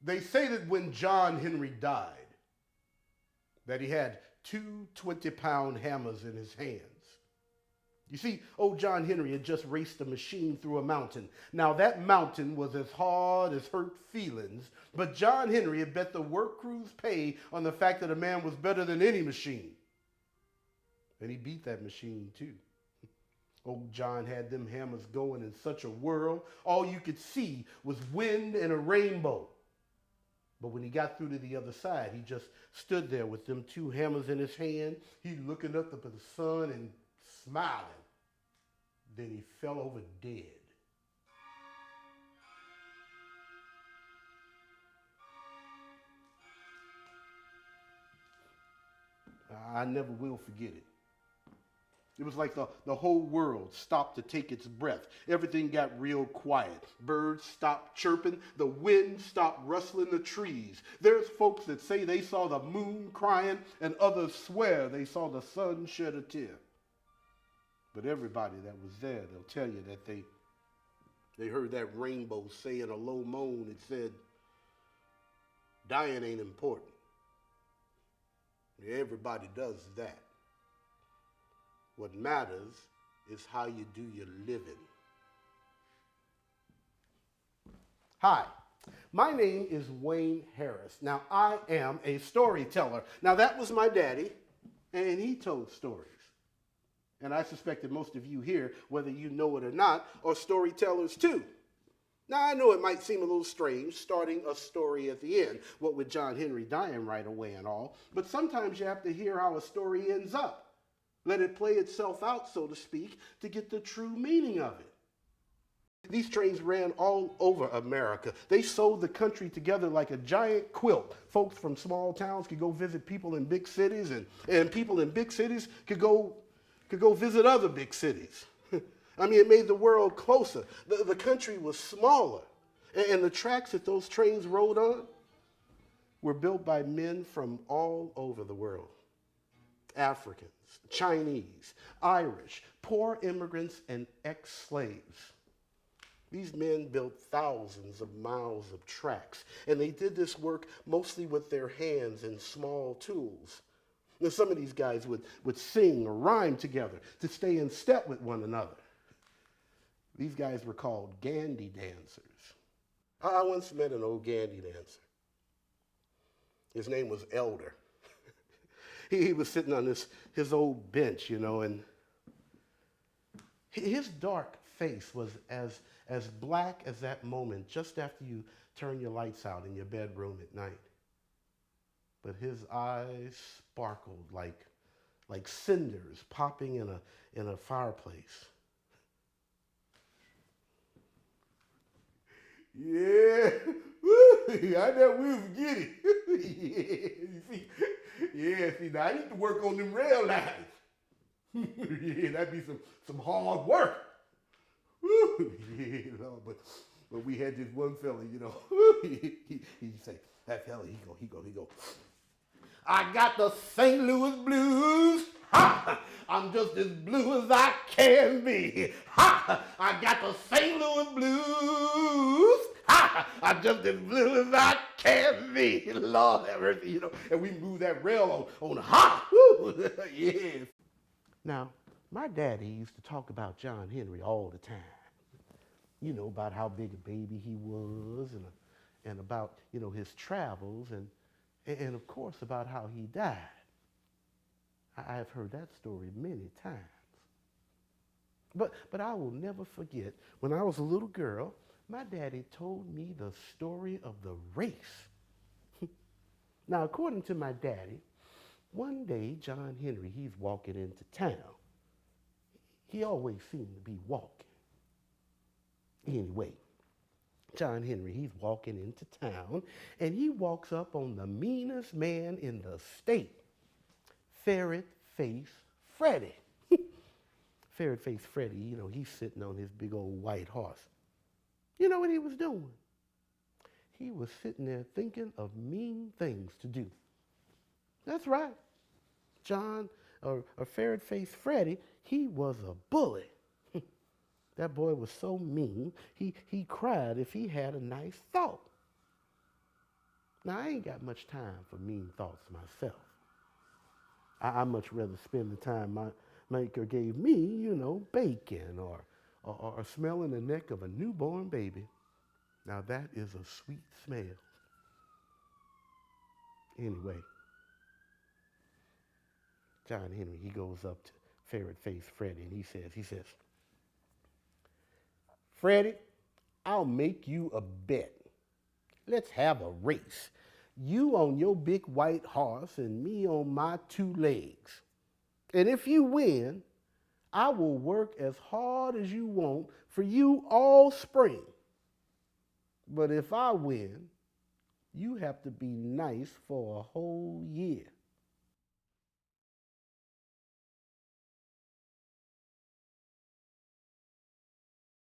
They say that when John Henry died, that he had two 20-pound hammers in his hands. You see, old John Henry had just raced a machine through a mountain. Now, that mountain was as hard as hurt feelings, but John Henry had bet the work crew's pay on the fact that a man was better than any machine. And he beat that machine, too. Old John had them hammers going in such a whirl, all you could see was wind and a rainbow. But when he got through to the other side, he just stood there with them two hammers in his hand. He looking up at the sun and smiling. Then he fell over dead. I never will forget it. It was like the whole world stopped to take its breath. Everything got real quiet. Birds stopped chirping. The wind stopped rustling the trees. There's folks that say they saw the moon crying, and others swear they saw the sun shed a tear. But everybody that was there, they'll tell you that they heard that rainbow say in a low moan, it said, dying ain't important. Everybody does that. What matters is how you do your living. Hi, my name is Wayne Harris. Now, I am a storyteller. Now, that was my daddy, and he told stories. And I suspect that most of you here, whether you know it or not, are storytellers too. Now, I know it might seem a little strange starting a story at the end, what with John Henry dying right away and all, but sometimes you have to hear how a story ends up. Let it play itself out, so to speak, to get the true meaning of it. These trains ran all over America. They sewed the country together like a giant quilt. Folks from small towns could go visit people in big cities, and people in big cities could go visit other big cities. I mean, it made the world closer. The country was smaller. And the tracks that those trains rode on were built by men from all over the world. Africans, Chinese, Irish, poor immigrants, and ex-slaves. These men built thousands of miles of tracks, and they did this work mostly with their hands and small tools. Now, some of these guys would sing or rhyme together to stay in step with one another. These guys were called Gandhi dancers. I once met an old Gandhi dancer. His name was Elder. He was sitting on his old bench, you know, and his dark face was as black as that moment just after you turn your lights out in your bedroom at night. But his eyes sparkled like cinders popping in a fireplace. Yeah, I never will forget it. See, now I need to work on them rail lines. Yeah, that'd be some hard work. Yeah, Lord, but we had this one fella, you know. He'd say, that fella, he go. I got the St. Louis blues. Ha! I'm just as blue as I can be. Ha! I got the St. Louis blues. Ha! I'm just as blue as I can be. Lord have mercy, you know. And we moved that rail on ha! Woo! Yeah. Now, my daddy used to talk about John Henry all the time. You know, about how big a baby he was and about, you know, his travels and of course about how he died. I have heard that story many times. But I will never forget, when I was a little girl, my daddy told me the story of the race. Now, according to my daddy, one day John Henry, he's walking into town. He always seemed to be walking. Anyway, John Henry, he's walking into town, and he walks up on the meanest man in the state, Ferret-Faced Freddy. Ferret-Faced Freddy, you know, he's sitting on his big old white horse. You know what he was doing? He was sitting there thinking of mean things to do. That's right. John, or Ferret-Faced Freddy, he was a bully. That boy was so mean, he cried if he had a nice thought. Now, I ain't got much time for mean thoughts myself. I much rather spend the time my maker gave me, bacon or smelling the neck of a newborn baby. Now, that is a sweet smell. Anyway, John Henry, he goes up to ferret-faced Freddie and he says, Freddie, I'll make you a bet. Let's have a race. You on your big white horse and me on my two legs. And if you win, I will work as hard as you want for you all spring. But if I win, you have to be nice for a whole year.